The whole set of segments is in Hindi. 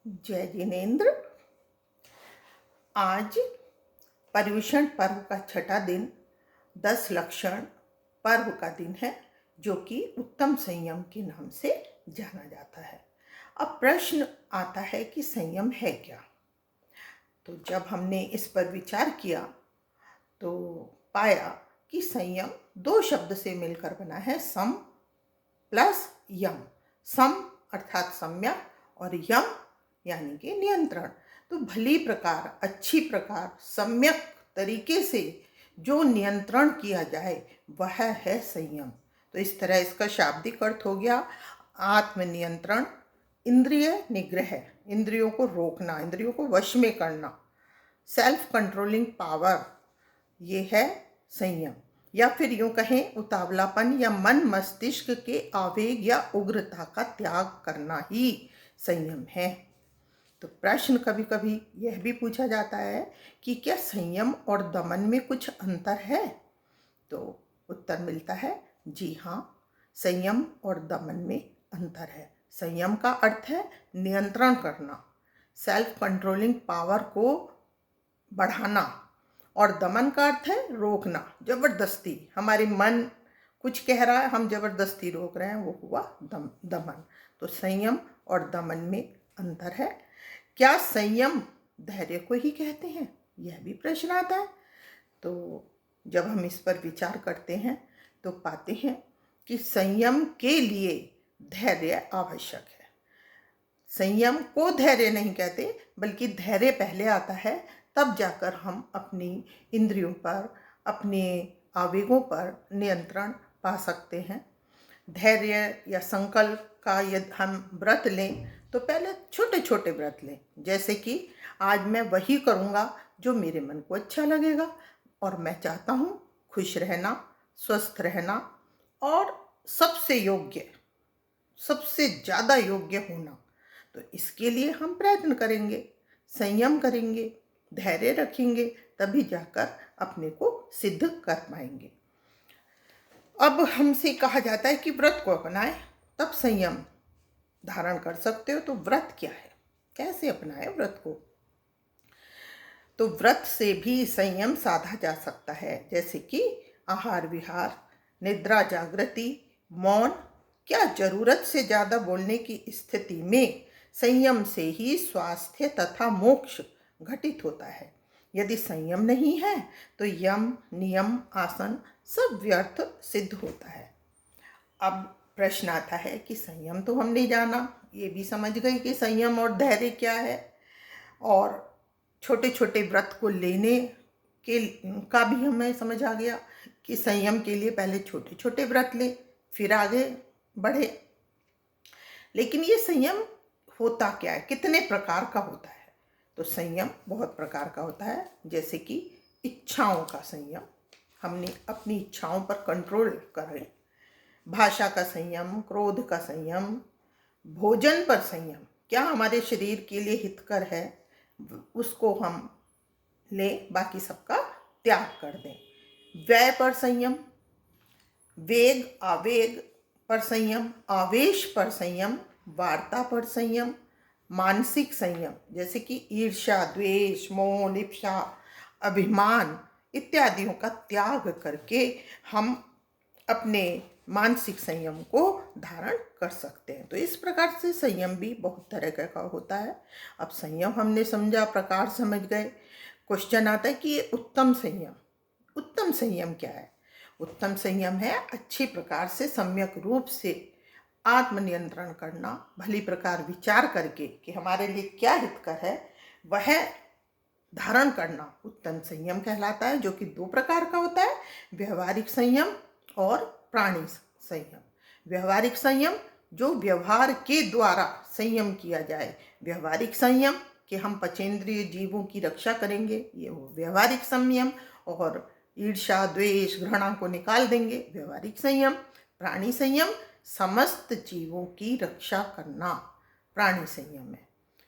जय जिनेन्द्र। आज पर्युषण पर्व का छठा दिन 10 लक्षण पर्व का दिन है, जो कि उत्तम संयम के नाम से जाना जाता है। अब प्रश्न आता है कि संयम है क्या। तो जब हमने इस पर विचार किया तो पाया कि संयम दो शब्द से मिलकर बना है, सम प्लस यम। सम अर्थात सम्यक और यम यानी कि नियंत्रण। तो भली प्रकार, अच्छी प्रकार, सम्यक तरीके से जो नियंत्रण किया जाए वह है संयम। तो इस तरह इसका शाब्दिक अर्थ हो गया आत्मनियंत्रण, इंद्रिय निग्रह, इंद्रियों को रोकना, इंद्रियों को वश में करना, सेल्फ कंट्रोलिंग पावर, ये है संयम। या फिर यूं कहें उतावलापन या मन मस्तिष्क के आवेग या उग्रता का त्याग करना ही संयम है। तो प्रश्न कभी कभी यह भी पूछा जाता है कि क्या संयम और दमन में कुछ अंतर है। तो उत्तर मिलता है जी हाँ, संयम और दमन में अंतर है। संयम का अर्थ है नियंत्रण करना, सेल्फ कंट्रोलिंग पावर को बढ़ाना, और दमन का अर्थ है रोकना, जबरदस्ती। हमारे मन कुछ कह रहा है, हम जबरदस्ती रोक रहे हैं, वो हुआ दमन। तो संयम और दमन में अंतर है। क्या संयम धैर्य को ही कहते हैं, यह भी प्रश्न आता है। तो जब हम इस पर विचार करते हैं तो पाते हैं कि संयम के लिए धैर्य आवश्यक है। संयम को धैर्य नहीं कहते, बल्कि धैर्य पहले आता है, तब जाकर हम अपनी इंद्रियों पर, अपने आवेगों पर नियंत्रण पा सकते हैं। धैर्य या संकल्प का यदि हम व्रत लें तो पहले छोटे छोटे व्रत लें, जैसे कि आज मैं वही करूँगा जो मेरे मन को अच्छा लगेगा, और मैं चाहता हूँ खुश रहना, स्वस्थ रहना और सबसे योग्य, सबसे ज़्यादा योग्य होना। तो इसके लिए हम प्रयत्न करेंगे, संयम करेंगे, धैर्य रखेंगे, तभी जाकर अपने को सिद्ध कर पाएंगे। अब हमसे कहा जाता है कि व्रत को अपनाएं तब संयम धारण कर सकते हो। तो व्रत क्या है, कैसे अपनाएं व्रत को। तो व्रत से भी संयम साधा जा सकता है, जैसे कि आहार विहार, निद्रा जागृति, मौन। क्या जरूरत से ज़्यादा बोलने की स्थिति में संयम से ही स्वास्थ्य तथा मोक्ष घटित होता है। यदि संयम नहीं है तो यम, नियम, आसन सब व्यर्थ सिद्ध होता है। अब प्रश्न आता है कि संयम तो हमने जाना, ये भी समझ गए कि संयम और धैर्य क्या है, और छोटे छोटे व्रत को लेने के का भी हमें समझ आ गया कि संयम के लिए पहले छोटे छोटे व्रत ले, फिर आगे बढ़े। लेकिन ये संयम होता क्या है, कितने प्रकार का होता है। तो संयम बहुत प्रकार का होता है, जैसे कि इच्छाओं का संयम, हमने अपनी इच्छाओं पर कंट्रोल करें। भाषा का संयम, क्रोध का संयम, भोजन पर संयम, क्या हमारे शरीर के लिए हितकर है उसको हम लें, बाकी सबका त्याग कर दें। व्यय पर संयम, वेग आवेग पर संयम, आवेश पर संयम, वार्ता पर संयम, मानसिक संयम, जैसे कि ईर्ष्या, द्वेष, मोह, लिप्सा, अभिमान इत्यादियों का त्याग करके हम अपने मानसिक संयम को धारण कर सकते हैं। तो इस प्रकार से संयम भी बहुत तरह का होता है। अब संयम हमने समझा, प्रकार समझ गए। क्वेश्चन आता है कि ये उत्तम संयम क्या है। उत्तम संयम है अच्छी प्रकार से सम्यक रूप से आत्मनियंत्रण करना, भली प्रकार विचार करके कि हमारे लिए क्या हितकर है वह धारण करना उत्तम संयम कहलाता है, जो कि दो प्रकार का होता है, व्यवहारिक संयम और प्राणी संयम। व्यवहारिक संयम जो व्यवहार के द्वारा संयम किया जाए, व्यवहारिक संयम कि हम पंचेंद्रिय जीवों की रक्षा करेंगे, ये वो व्यवहारिक संयम, और ईर्ष्या, द्वेष, घृणा को निकाल देंगे, व्यवहारिक संयम। प्राणी संयम समस्त जीवों की रक्षा करना प्राणी संयम है।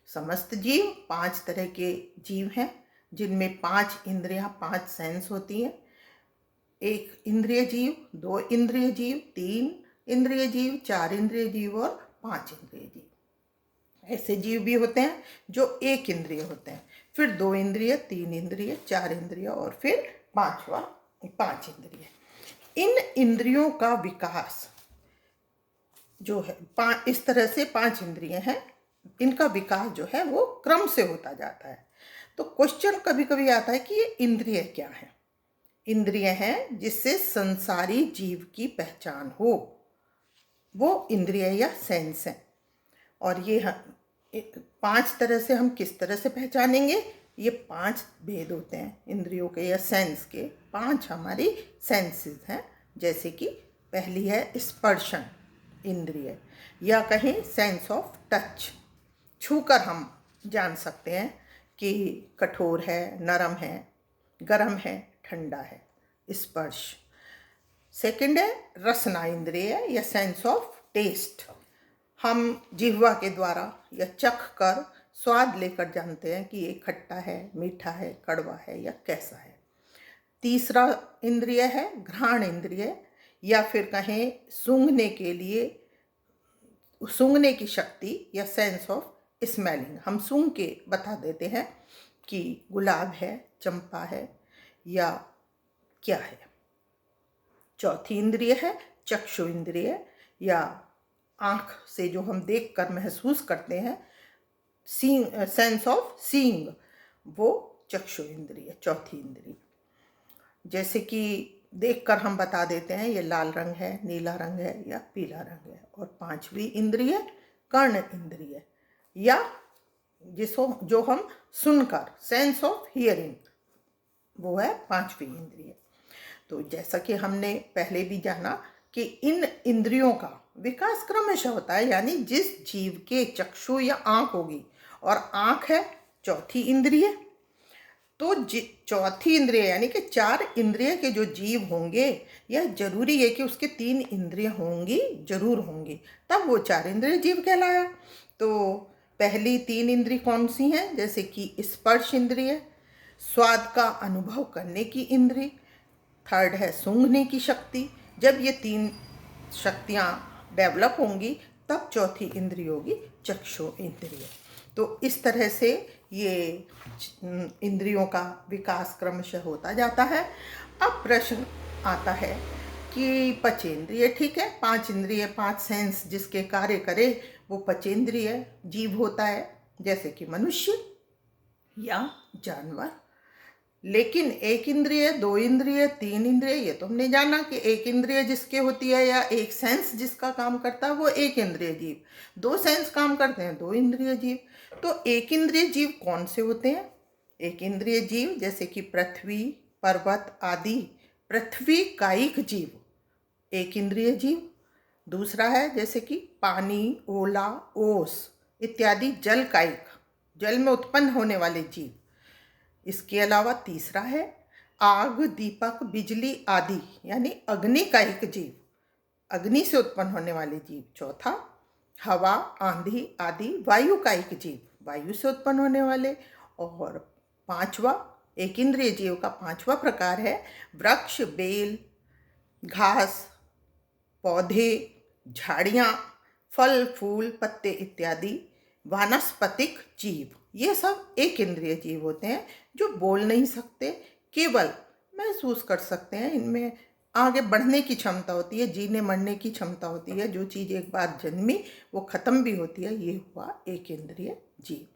समस्त जीव 5 तरह के जीव हैं, जिनमें 5 इंद्रियां, 5 सेंस होती हैं। 1 इंद्रिय जीव, 2 इंद्रिय जीव, 3 इंद्रिय जीव, 4 इंद्रिय जीव और 5 इंद्रिय जीव। ऐसे जीव भी होते हैं जो एक इंद्रिय होते हैं, फिर 2 इंद्रिय, 3 इंद्रिय, 4 इंद्रिय और फिर पांचवा 5 इंद्रिय। इन इंद्रियों का विकास जो है इस तरह से 5 इंद्रिय हैं, इनका विकास जो है वो क्रम से होता जाता है। तो क्वेश्चन कभी कभी आता है कि ये इंद्रिय क्या है। इंद्रिय हैं जिससे संसारी जीव की पहचान हो, वो इंद्रिय या सेंस है। और ये 5 तरह से हम किस तरह से पहचानेंगे, ये 5 भेद होते हैं इंद्रियों के या सेंस के। 5 हमारी सेंसेस हैं, जैसे कि पहली है स्पर्शन इंद्रिय, या कहें सेंस ऑफ टच। छूकर हम जान सकते हैं कि कठोर है, नरम है, गर्म है, ठंडा है, स्पर्श। सेकंड है रसना इंद्रिय या सेंस ऑफ टेस्ट। हम जिह्वा के द्वारा या चख कर स्वाद लेकर जानते हैं कि ये खट्टा है, मीठा है, कड़वा है या कैसा है। तीसरा इंद्रिय है घ्राण इंद्रिय, या फिर कहें सूंघने के लिए, सूंघने की शक्ति या सेंस ऑफ स्मेलिंग। हम सूंघ के बता देते हैं कि गुलाब है, चंपा है या क्या है। चौथी इंद्रिय है चक्षु इंद्रिय, या आँख से जो हम देखकर महसूस करते हैं, सेंस ऑफ सीइंग, वो चक्षु इंद्रिय, चौथी इंद्रिय। जैसे कि देखकर हम बता देते हैं ये लाल रंग है, नीला रंग है या पीला रंग है। और पांचवी इंद्रिय कर्ण इंद्रिय, या जो हम सुनकर, सेंस ऑफ हियरिंग, वो है पांचवी इंद्रिय। तो जैसा कि हमने पहले भी जाना कि इन इंद्रियों का विकास क्रमशः होता है, यानी जिस जीव के चक्षु या आँख होगी, और आँख है चौथी इंद्रिय, तो चौथी इंद्रिय यानी कि 4 इंद्रिय के जो जीव होंगे, यह जरूरी है कि उसके 3 इंद्रिय होंगी, जरूर होंगी, तब वो 4 इंद्रिय जीव कहलाया। तो पहली 3 इंद्रिय कौन सी हैं, जैसे कि स्पर्श इंद्रिय, स्वाद का अनुभव करने की इंद्रिय। थर्ड है सूंघने की शक्ति। जब ये 3 शक्तियाँ डेवलप होंगी तब चौथी इंद्रिय होगी चक्षु इंद्रिय। तो इस तरह से ये इंद्रियों का विकास क्रमशः होता जाता है। अब प्रश्न आता है कि पंचेंद्रिय, ठीक है, 5 इंद्रिय, 5 सेंस जिसके कार्य करे वो पंचेंद्रिय जीव होता है, जैसे कि मनुष्य या जानवर। लेकिन 1 इंद्रिय, 2 इंद्रिय, 3 इंद्रिय, ये तो हमने जाना कि 1 इंद्रिय जिसके होती है या 1 सेंस जिसका काम करता है वो 1 इंद्रिय जीव। 2 सेंस काम करते हैं, 2 इंद्रिय जीव। तो 1 इंद्रिय जीव कौन से होते हैं? 1 इंद्रिय जीव जैसे कि पृथ्वी, पर्वत आदि पृथ्वी कायिक जीव 1 इंद्रिय जीव। दूसरा है जैसे कि पानी, ओला, ओस इत्यादि जल कायिक, जल में उत्पन्न होने वाले जीव। इसके अलावा तीसरा है आग, दीपक, बिजली आदि यानी अग्नि कायिक जीव, अग्नि से उत्पन्न होने वाले जीव। चौथा हवा, आंधी आदि वायु कायिक जीव, वायु से उत्पन्न होने वाले। और पांचवा 1 इंद्रिय जीव का 5वां प्रकार है वृक्ष, बेल, घास, पौधे, झाड़ियाँ, फल, फूल, पत्ते इत्यादि वानस्पतिक जीव। ये सब 1 इंद्रिय जीव होते हैं जो बोल नहीं सकते, केवल महसूस कर सकते हैं। इनमें आगे बढ़ने की क्षमता होती है, जीने मरने की क्षमता होती है। जो चीज़ एक बार जन्मी वो खत्म भी होती है। ये हुआ 1 इंद्रिय जीव।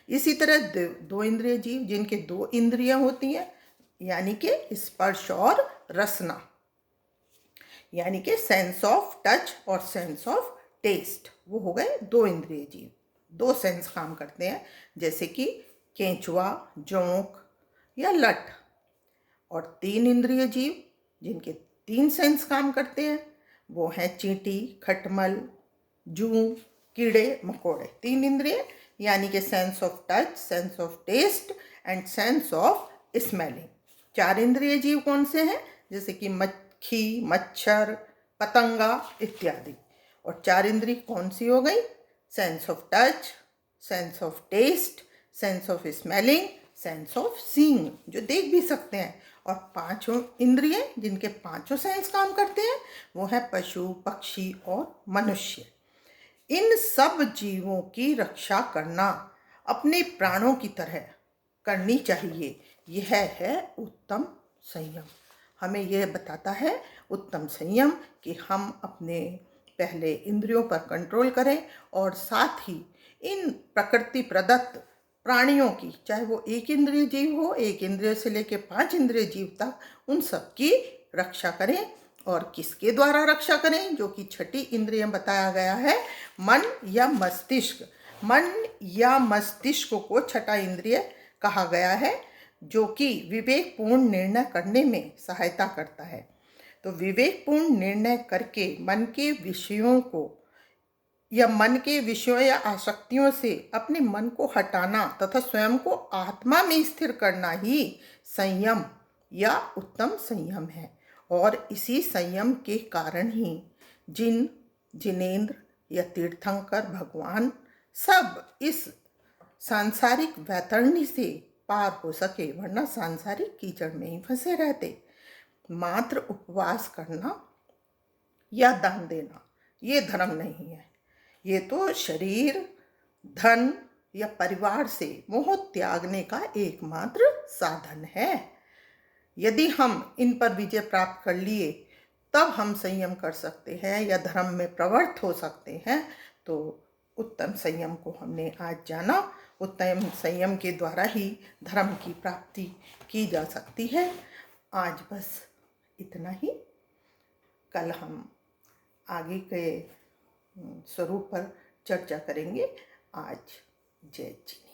इसी तरह 2 इंद्रिय जीव जिनके 2 इंद्रियां होती हैं, यानी कि स्पर्श और रसना, यानी कि सेंस ऑफ टच और सेंस ऑफ टेस्ट, वो हो गए 2 इंद्रिय जीव। 2 सेंस काम करते हैं, जैसे कि केंचुआ, जोंक या लठ। और 3 इंद्रिय जीव जिनके 3 सेंस काम करते हैं, वो हैं चींटी, खटमल, जूं, कीड़े मकोड़े। 3 इंद्रिय यानी कि sense of touch, sense of taste and sense of smelling. 4 इंद्रिय जीव कौन से हैं, जैसे कि मक्खी, मच्छर, पतंगा इत्यादि। और 4 इंद्रिय कौन सी हो गई, sense of touch, sense of taste, sense of smelling, sense of seeing, जो देख भी सकते हैं। और 5 इंद्रिय जिनके 5 सेंस काम करते हैं वो है पशु, पक्षी और मनुष्य। इन सब जीवों की रक्षा करना अपने प्राणों की तरह करनी चाहिए। यह है उत्तम संयम। हमें यह बताता है उत्तम संयम कि हम अपने पहले इंद्रियों पर कंट्रोल करें और साथ ही इन प्रकृति प्रदत्त प्राणियों की, चाहे वो एक इंद्रिय जीव हो, एक इंद्रिय से लेकर 5 इंद्रिय जीव तक, उन सब की रक्षा करें। और किसके द्वारा रक्षा करें? जो कि छठी इंद्रिय बताया गया है, मन या मस्तिष्क। मन या मस्तिष्क को छठा इंद्रिय कहा गया है, जो कि विवेकपूर्ण निर्णय करने में सहायता करता है। तो विवेकपूर्ण निर्णय करके मन के विषयों को या मन के विषयों या आसक्तियों से अपने मन को हटाना तथा स्वयं को आत्मा में स्थिर करना ही संयम या उत्तम संयम है। और इसी संयम के कारण ही जिनेंद्र या तीर्थंकर भगवान सब इस सांसारिक वैतरणी से पार हो सके, वरना सांसारिक कीचड़ में ही फंसे रहते। मात्र उपवास करना या दान देना ये धर्म नहीं है। ये तो शरीर, धन या परिवार से मोह त्यागने का एकमात्र साधन है। यदि हम इन पर विजय प्राप्त कर लिए तब हम संयम कर सकते हैं या धर्म में प्रवृत्त हो सकते हैं। तो उत्तम संयम को हमने आज जाना। उत्तम संयम के द्वारा ही धर्म की प्राप्ति की जा सकती है। आज बस इतना ही। कल हम आगे के स्वरूप पर चर्चा करेंगे। आज जय जिनेंद्र।